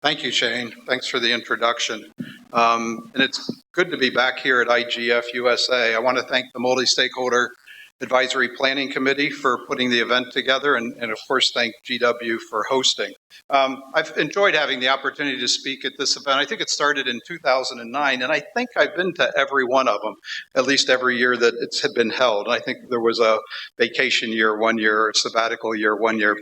Thank you, Shane. Thanks for the introduction. And it's good to be back here at IGF USA. I want to thank the Multi-Stakeholder Advisory Planning Committee for putting the event together, and of course thank GW for hosting. I've enjoyed having the opportunity to speak at this event. I think it started in 2009, and I think I've been to every one of them, at least every year that it's had been held. I think there was a vacation year one year, a sabbatical year one year,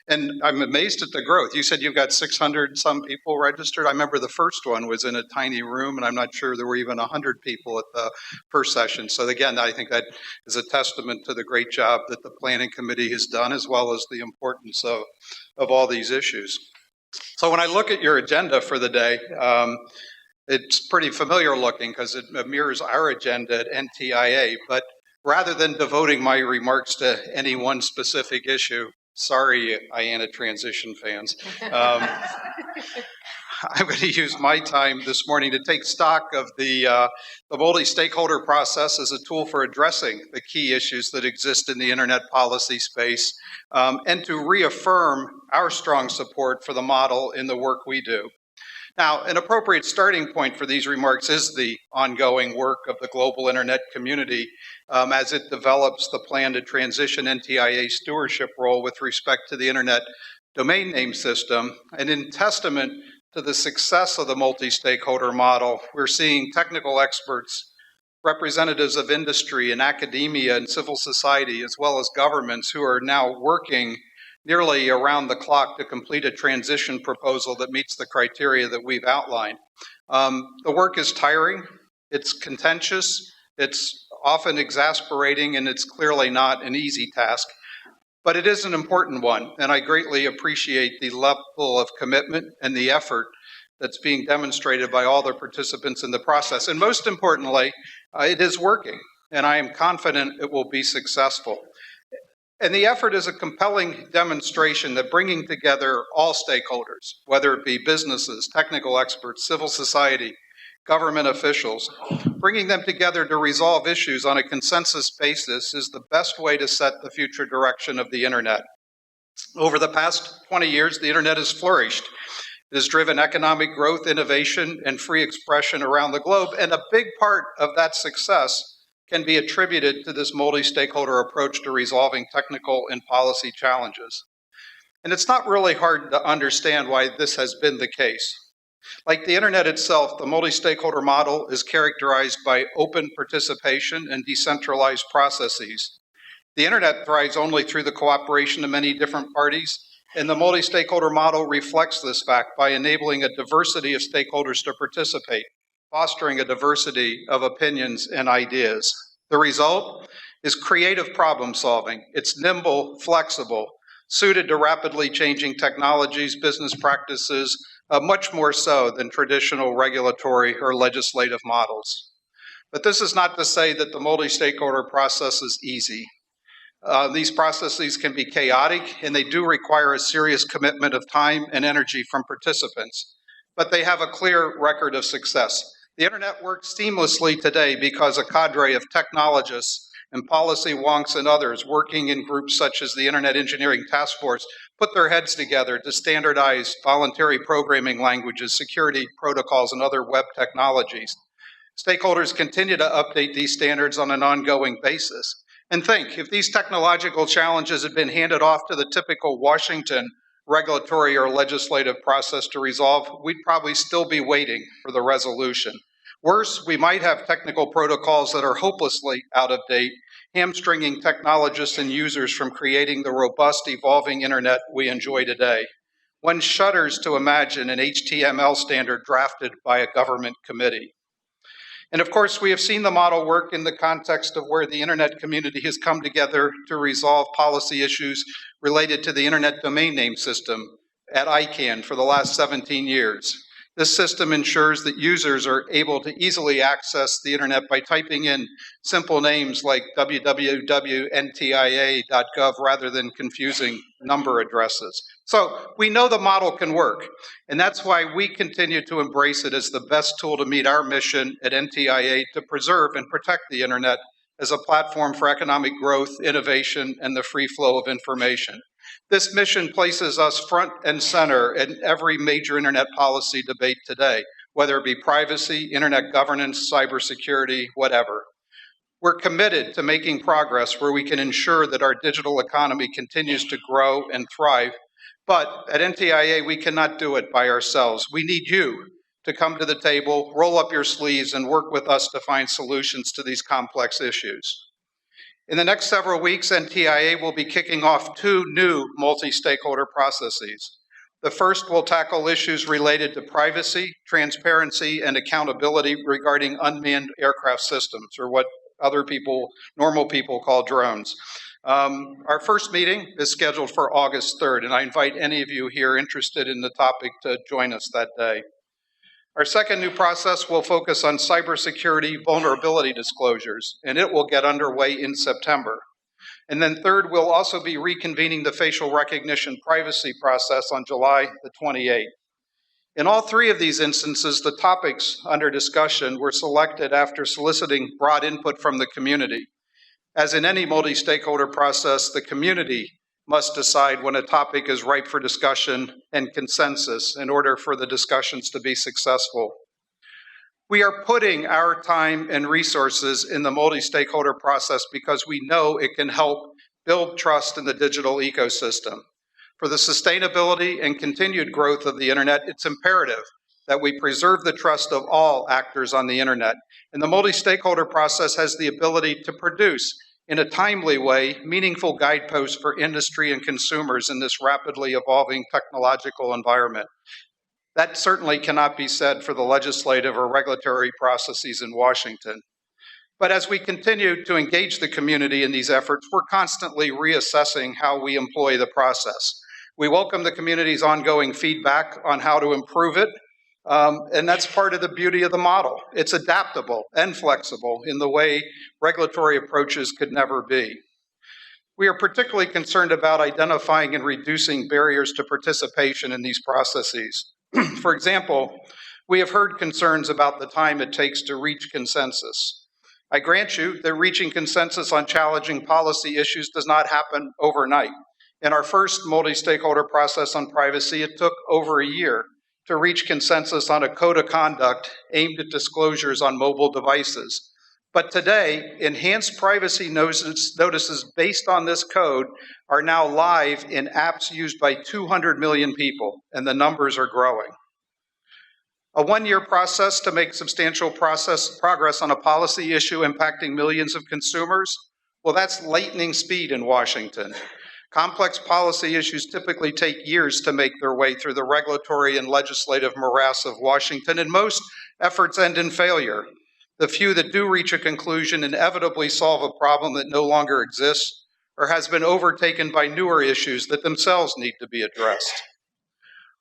and I'm amazed at the growth. You said you've got 600 some people registered. I remember the first one was in a tiny room, and I'm not sure there were even 100 people at the first session. So again, I think that is a testament to the great job that the Planning Committee has done, as well as the importance of all these issues. So when I look at your agenda for the day, it's pretty familiar looking because it mirrors our agenda at NTIA, but rather than devoting my remarks to any one specific issue, sorry, IANA transition fans, I'm going to use my time this morning to take stock of the multi-stakeholder process as a tool for addressing the key issues that exist in the internet policy space, and to reaffirm our strong support for the model in the work we do. Now, an appropriate starting point for these remarks is the ongoing work of the global internet community as it develops the plan to transition NTIA's stewardship role with respect to the internet domain name system. And in testament to the success of the multi-stakeholder model, we're seeing technical experts, representatives of industry and academia and civil society, as well as governments, who are now working nearly around the clock to complete a transition proposal that meets the criteria that we've outlined. The work is tiring, it's contentious, it's often exasperating, and it's clearly not an easy task. But it is an important one, and I greatly appreciate the level of commitment and the effort that's being demonstrated by all the participants in the process. And most importantly, it is working, and I am confident it will be successful. And the effort is a compelling demonstration that bringing together all stakeholders, whether it be businesses, technical experts, civil society, government officials, bringing them together to resolve issues on a consensus basis is the best way to set the future direction of the internet. Over the past 20 years, the internet has flourished. It has driven economic growth, innovation, and free expression around the globe, and a big part of that success can be attributed to this multi-stakeholder approach to resolving technical and policy challenges. And it's not really hard to understand why this has been the case. Like the internet itself, the multi-stakeholder model is characterized by open participation and decentralized processes. The internet thrives only through the cooperation of many different parties, and the multi-stakeholder model reflects this fact by enabling a diversity of stakeholders to participate, fostering a diversity of opinions and ideas. The result is creative problem solving. It's nimble, flexible, suited to rapidly changing technologies, business practices, much more so than traditional regulatory or legislative models. But this is not to say that the multi-stakeholder process is easy. These processes can be chaotic, and they do require a serious commitment of time and energy from participants, but they have a clear record of success. The internet works seamlessly today because a cadre of technologists and policy wonks and others working in groups such as the Internet Engineering Task Force put their heads together to standardize voluntary programming languages, security protocols, and other web technologies. Stakeholders continue to update these standards on an ongoing basis. And think, if these technological challenges had been handed off to the typical Washington regulatory or legislative process to resolve, we'd probably still be waiting for the resolution. Worse, we might have technical protocols that are hopelessly out of date, hamstringing technologists and users from creating the robust, evolving internet we enjoy today. One shudders to imagine an HTML standard drafted by a government committee. And of course, we have seen the model work in the context of where the internet community has come together to resolve policy issues related to the internet domain name system at ICANN for the last 17 years. This system ensures that users are able to easily access the internet by typing in simple names like www.ntia.gov rather than confusing number addresses. So we know the model can work, and that's why we continue to embrace it as the best tool to meet our mission at NTIA to preserve and protect the internet as a platform for economic growth, innovation, and the free flow of information. This mission places us front and center in every major internet policy debate today, whether it be privacy, internet governance, cybersecurity, whatever. We're committed to making progress where we can ensure that our digital economy continues to grow and thrive. But at NTIA, we cannot do it by ourselves. We need you to come to the table, roll up your sleeves, and work with us to find solutions to these complex issues. In the next several weeks, NTIA will be kicking off 2 new multi-stakeholder processes. The first will tackle issues related to privacy, transparency, and accountability regarding unmanned aircraft systems, or what other people, normal people, call drones. Our first meeting is scheduled for August 3rd, and I invite any of you here interested in the topic to join us that day. Our second new process will focus on cybersecurity vulnerability disclosures, and it will get underway in September. And then third, we'll also be reconvening the facial recognition privacy process on July the 28th. In all 3 of these instances, the topics under discussion were selected after soliciting broad input from the community. As in any multi-stakeholder process, the community must decide when a topic is ripe for discussion and consensus in order for the discussions to be successful. We are putting our time and resources in the multi-stakeholder process because we know it can help build trust in the digital ecosystem. For the sustainability and continued growth of the internet, it's imperative that we preserve the trust of all actors on the internet. And the multi-stakeholder process has the ability to produce, in a timely way, meaningful guideposts for industry and consumers in this rapidly evolving technological environment. That certainly cannot be said for the legislative or regulatory processes in Washington. But as we continue to engage the community in these efforts, we're constantly reassessing how we employ the process. We welcome the community's ongoing feedback on how to improve it, and that's part of the beauty of the model. It's adaptable and flexible in the way regulatory approaches could never be. We are particularly concerned about identifying and reducing barriers to participation in these processes. For example, we have heard concerns about the time it takes to reach consensus. I grant you that reaching consensus on challenging policy issues does not happen overnight. In our first multi-stakeholder process on privacy, it took over a year to reach consensus on a code of conduct aimed at disclosures on mobile devices. But today, enhanced privacy notices based on this code are now live in apps used by 200 million people, and the numbers are growing. A 1-year process to make substantial progress on a policy issue impacting millions of consumers? Well, that's lightning speed in Washington. Complex policy issues typically take years to make their way through the regulatory and legislative morass of Washington, and most efforts end in failure. The few that do reach a conclusion inevitably solve a problem that no longer exists or has been overtaken by newer issues that themselves need to be addressed.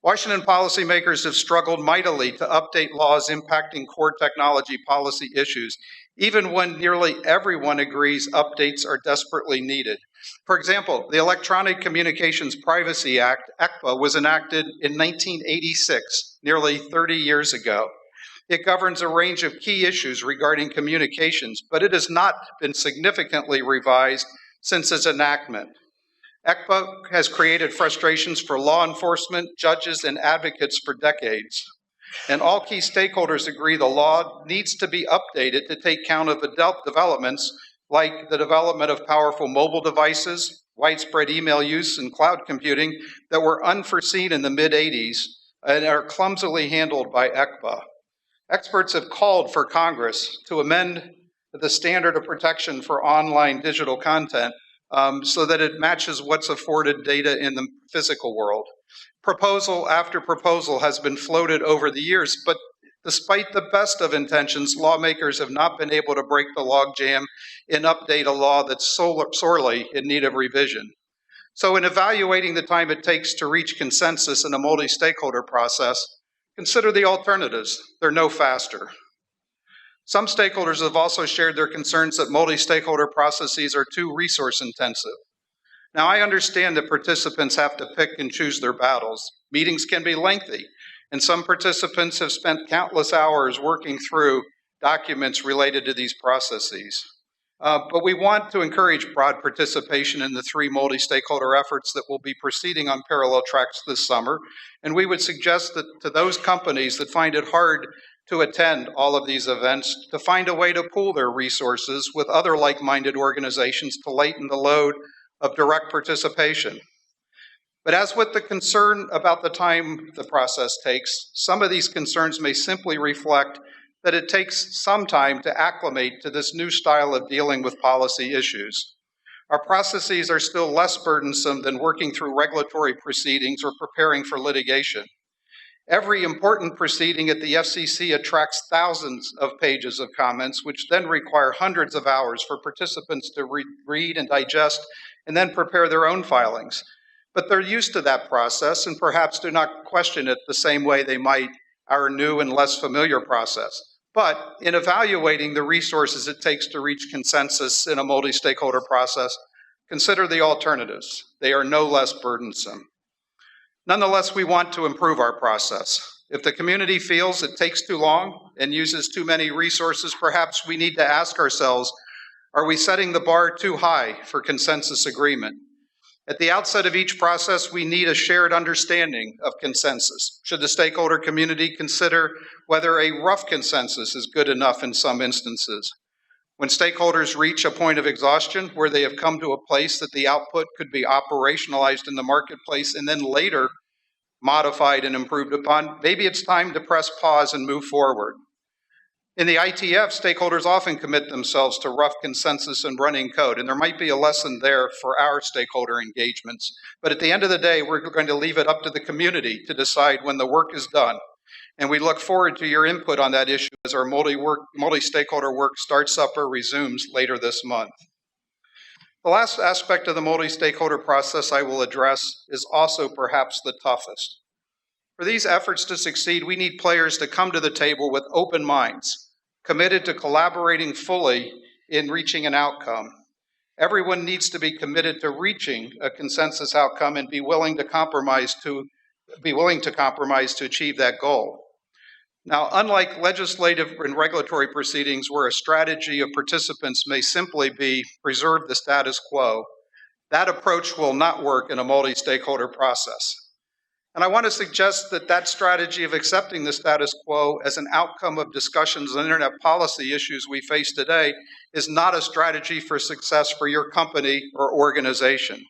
Washington policymakers have struggled mightily to update laws impacting core technology policy issues, even when nearly everyone agrees updates are desperately needed. For example, the Electronic Communications Privacy Act, ECPA, was enacted in 1986, nearly 30 years ago. It governs a range of key issues regarding communications, but it has not been significantly revised since its enactment. ECPA has created frustrations for law enforcement, judges, and advocates for decades. And all key stakeholders agree the law needs to be updated to take count of developments like the development of powerful mobile devices, widespread email use, and cloud computing that were unforeseen in the mid-'80s and are clumsily handled by ECPA. Experts have called for Congress to amend the standard of protection for online digital content so that it matches what's afforded data in the physical world. Proposal after proposal has been floated over the years, but despite the best of intentions, lawmakers have not been able to break the logjam and update a law that's sorely in need of revision. So in evaluating the time it takes to reach consensus in a multi-stakeholder process, consider the alternatives. They're no faster. Some stakeholders have also shared their concerns that multi-stakeholder processes are too resource intensive. Now, I understand that participants have to pick and choose their battles. Meetings can be lengthy, and some participants have spent countless hours working through documents related to these processes. But we want to encourage broad participation in the 3 multi-stakeholder efforts that will be proceeding on parallel tracks this summer. And we would suggest that to those companies that find it hard to attend all of these events, to find a way to pool their resources with other like-minded organizations to lighten the load of direct participation. But as with the concern about the time the process takes, some of these concerns may simply reflect that it takes some time to acclimate to this new style of dealing with policy issues. Our processes are still less burdensome than working through regulatory proceedings or preparing for litigation. Every important proceeding at the FCC attracts thousands of pages of comments, which then require hundreds of hours for participants to read and digest and then prepare their own filings. But they're used to that process and perhaps do not question it the same way they might our new and less familiar process. But in evaluating the resources it takes to reach consensus in a multi-stakeholder process, consider the alternatives. They are no less burdensome. Nonetheless, we want to improve our process. If the community feels it takes too long and uses too many resources, perhaps we need to ask ourselves, are we setting the bar too high for consensus agreement? At the outset of each process, we need a shared understanding of consensus. Should the stakeholder community consider whether a rough consensus is good enough in some instances? When stakeholders reach a point of exhaustion where they have come to a place that the output could be operationalized in the marketplace and then later modified and improved upon, maybe it's time to press pause and move forward. In the ITF, stakeholders often commit themselves to rough consensus and running code, and there might be a lesson there for our stakeholder engagements. But at the end of the day, we're going to leave it up to the community to decide when the work is done. And we look forward to your input on that issue as our multi-stakeholder work starts up or resumes later this month. The last aspect of the multi-stakeholder process I will address is also perhaps the toughest. For these efforts to succeed, we need players to come to the table with open minds, committed to collaborating fully in reaching an outcome. Everyone needs to be committed to reaching a consensus outcome and be willing to compromise to achieve that goal. Now, unlike legislative and regulatory proceedings where a strategy of participants may simply be preserve the status quo, that approach will not work in a multi-stakeholder process. And I want to suggest that that strategy of accepting the status quo as an outcome of discussions on internet policy issues we face today is not a strategy for success for your company or organization.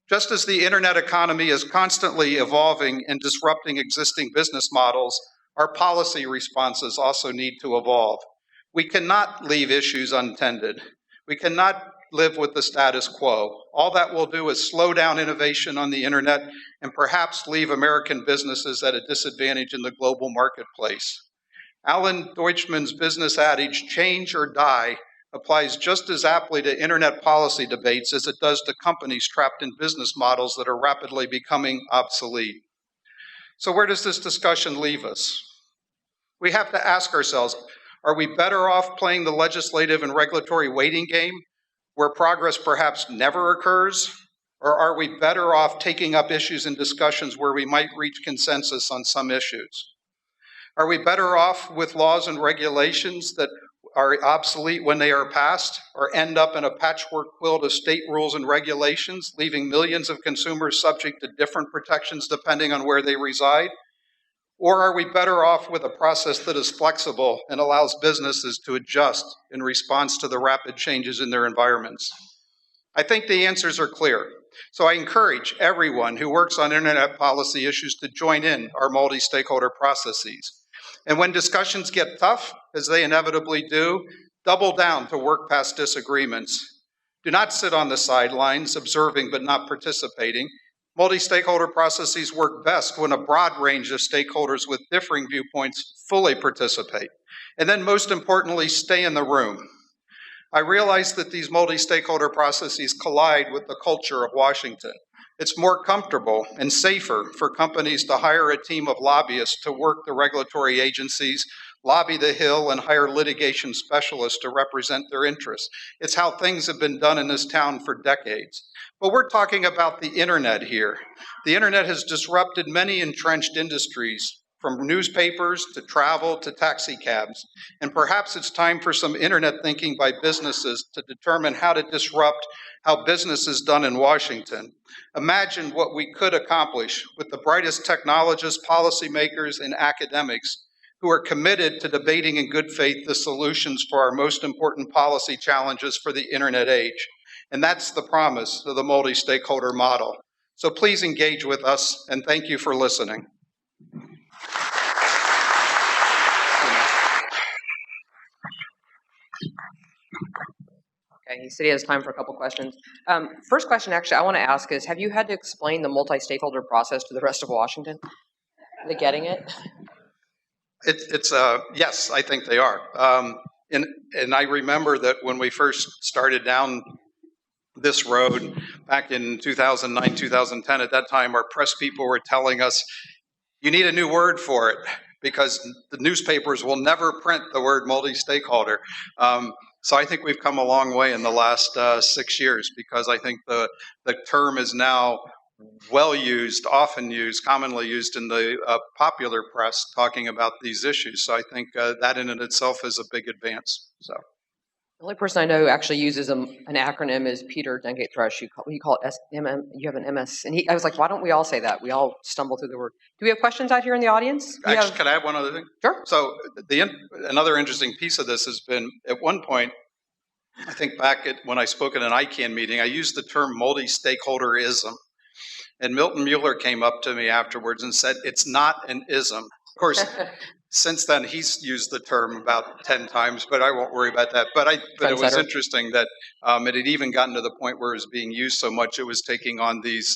Just as the internet economy is constantly evolving and disrupting existing business models, our policy responses also need to evolve. We cannot leave issues untended. We cannot live with the status quo. All that will do is slow down innovation on the internet and perhaps leave American businesses at a disadvantage in the global marketplace. Alan Deutschman's business adage, change or die, applies just as aptly to internet policy debates as it does to companies trapped in business models that are rapidly becoming obsolete. So where does this discussion leave us? We have to ask ourselves, are we better off playing the legislative and regulatory waiting game where progress perhaps never occurs? Or are we better off taking up issues and discussions where we might reach consensus on some issues? Are we better off with laws and regulations that are obsolete when they are passed or end up in a patchwork quilt of state rules and regulations, leaving millions of consumers subject to different protections depending on where they reside? Or are we better off with a process that is flexible and allows businesses to adjust in response to the rapid changes in their environments? I think the answers are clear. So I encourage everyone who works on internet policy issues to join in our multi-stakeholder processes. And when discussions get tough, as they inevitably do, double down to work past disagreements. Do not sit on the sidelines observing but not participating. Multi-stakeholder processes work best when a broad range of stakeholders with differing viewpoints fully participate. And then most importantly, stay in the room. I realize that these multi-stakeholder processes collide with the culture of Washington. It's more comfortable and safer for companies to hire a team of lobbyists to work the regulatory agencies, lobby the Hill, and hire litigation specialists to represent their interests. It's how things have been done in this town for decades. But we're talking about the internet here. The internet has disrupted many entrenched industries, from newspapers to travel to taxi cabs. And perhaps it's time for some internet thinking by businesses to determine how to disrupt how business is done in Washington. Imagine what we could accomplish with the brightest technologists, policymakers, and academics who are committed to debating in good faith the solutions for our most important policy challenges for the internet age. And that's the promise of the multi-stakeholder model. So please engage with us, and thank you for listening. Okay, he said he has time for a couple questions. First question, actually, I want to ask is, have you had to explain the multi-stakeholder process to the rest of Washington? Are they getting it? Yes, I think they are. And I remember that when we first started down this road back in 2009, 2010, at that time, our press people were telling us, you need a new word for it because the newspapers will never print the word multi-stakeholder. So I think we've come a long way in the last 6 years because I think the term is now well used, often used, commonly used in the popular press talking about these issues. So I think that in and itself is a big advance. So the only person I know who actually uses an acronym is Peter Dengate Thrush. You call it SMM. You have an MS, and I was like, why don't we all say that? We all stumble through the word. Do we have questions out here in the audience? Actually, can I add one other thing? Sure. So another interesting piece of this has been, at one point, I think back when I spoke at an ICANN meeting, I used the term multi-stakeholderism. And Milton Mueller came up to me afterwards and said, it's not an ism. Of course, since then he's used the term about 10 times, but I won't worry about that. But it was interesting that it had even gotten to the point where it was being used so much it was taking on these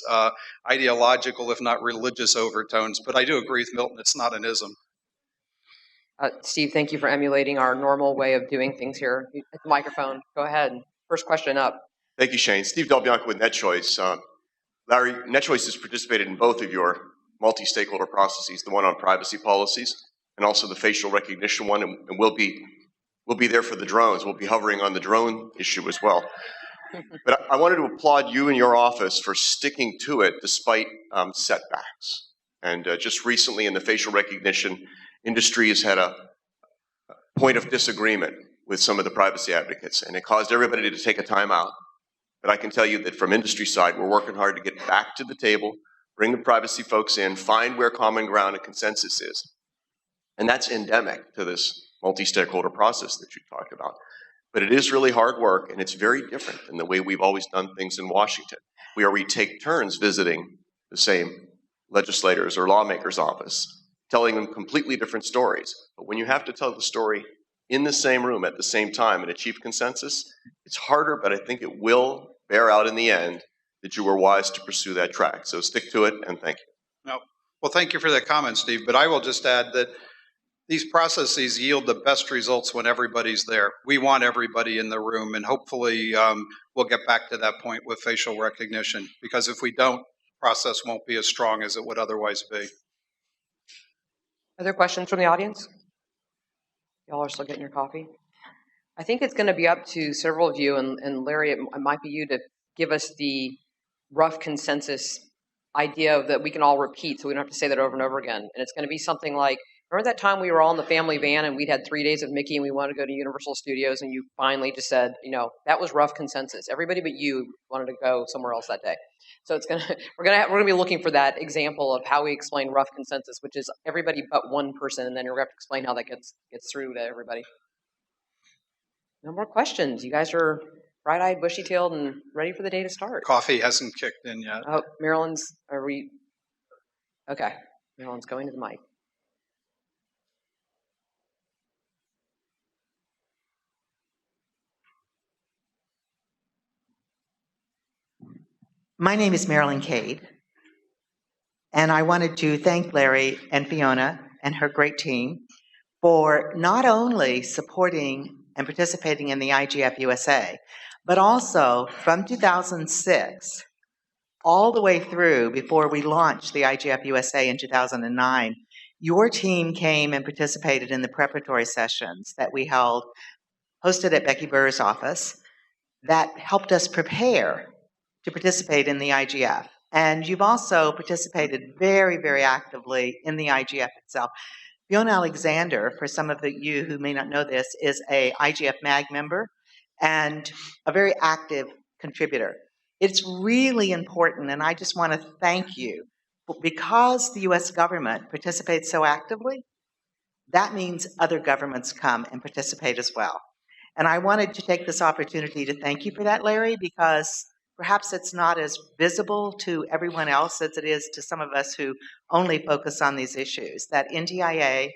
ideological, if not religious overtones. But I do agree with Milton, it's not an ism. Steve, thank you for emulating our normal way of doing things here. At the microphone, go ahead. First question up. Thank you, Shane. Steve Del Bianco with NetChoice. Larry, NetChoice has participated in both of your multi-stakeholder processes, the one on privacy policies and also the facial recognition one, and we'll be there for the drones. We'll be hovering on the drone issue as well. But I wanted to applaud you and your office for sticking to it despite setbacks. And just recently in the facial recognition industry has had a point of disagreement with some of the privacy advocates, and it caused everybody to take a time out. But I can tell you that from industry side, we're working hard to get back to the table, bring the privacy folks in, find where common ground and consensus is. And that's endemic to this multi-stakeholder process that you talked about. But it is really hard work, and it's very different than the way we've always done things in Washington, where we take turns visiting the same legislators or lawmakers' office, telling them completely different stories. But when you have to tell the story in the same room at the same time and achieve consensus, it's harder, but I think it will bear out in the end that you were wise to pursue that track. So stick to it, and thank you. No. Well, thank you for that comment, Steve. But I will just add that these processes yield the best results when everybody's there. We want everybody in the room, and hopefully we'll get back to that point with facial recognition, because if we don't, the process won't be as strong as it would otherwise be. Other questions from the audience? Y'all are still getting your coffee? I think it's going to be up to several of you, and Larry, it might be you to give us the rough consensus idea that we can all repeat so we don't have to say that over and over again. And it's going to be something like, remember that time we were all in the family van and we'd had 3 days of Mickey and we wanted to go to Universal Studios, and you finally just said, that was rough consensus. Everybody but you wanted to go somewhere else that day. So we're gonna be looking for that example of how we explain rough consensus, which is everybody but one person, and then you're gonna have to explain how that gets through to everybody. No more questions. You guys are bright-eyed, bushy-tailed, and ready for the day to start. Coffee hasn't kicked in yet. Oh, okay. Marilyn's going to the mic. My name is Marilyn Cade, and I wanted to thank Larry and Fiona and her great team for not only supporting and participating in the IGF USA, but also from 2006 all the way through before we launched the IGF USA in 2009, your team came and participated in the preparatory sessions that we hosted at Becky Burr's office that helped us prepare to participate in the IGF. And you've also participated very, very actively in the IGF itself. Fiona Alexander, for some of you who may not know this, is a IGF MAG member and a very active contributor. It's really important, and I just want to thank you. Because the U.S. government participates so actively, that means other governments come and participate as well. And I wanted to take this opportunity to thank you for that, Larry, because perhaps it's not as visible to everyone else as it is to some of us who only focus on these issues, that NTIA,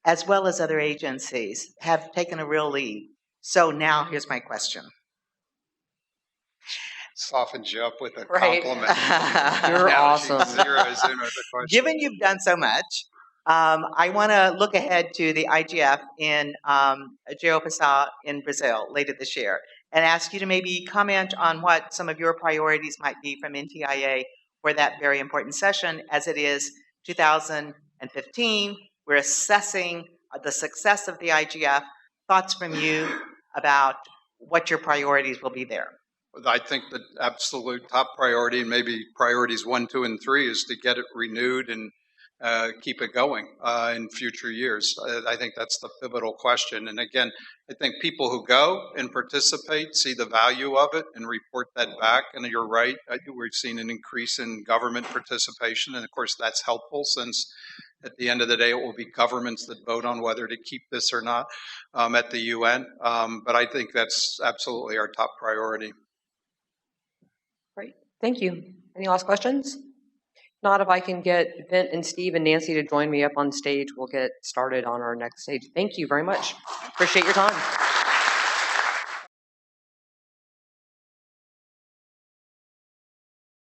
as well as other agencies, have taken a real lead. So now here's my question. Softens you up with a Right. compliment. You're Now she awesome. zeroes in with the question. Given you've done so much, I want to look ahead to the IGF in Jao-Pessoa in Brazil later this year and ask you to maybe comment on what some of your priorities might be from NTIA for that very important session. As it is 2015, we're assessing the success of the IGF. Thoughts from you about what your priorities will be there? I think the absolute top priority, and maybe priorities 1, 2, and 3, is to get it renewed and keep it going in future years. I think that's the pivotal question. And again, I think people who go and participate see the value of it and report that back. And you're right, we've seen an increase in government participation. And of course, that's helpful since at the end of the day, it will be governments that vote on whether to keep this or not at the UN. But I think that's absolutely our top priority. Great. Thank you. Any last questions? Not if I can get Vint and Steve and Nancy to join me up on stage, we'll get started on our next stage. Thank you very much. Appreciate your time.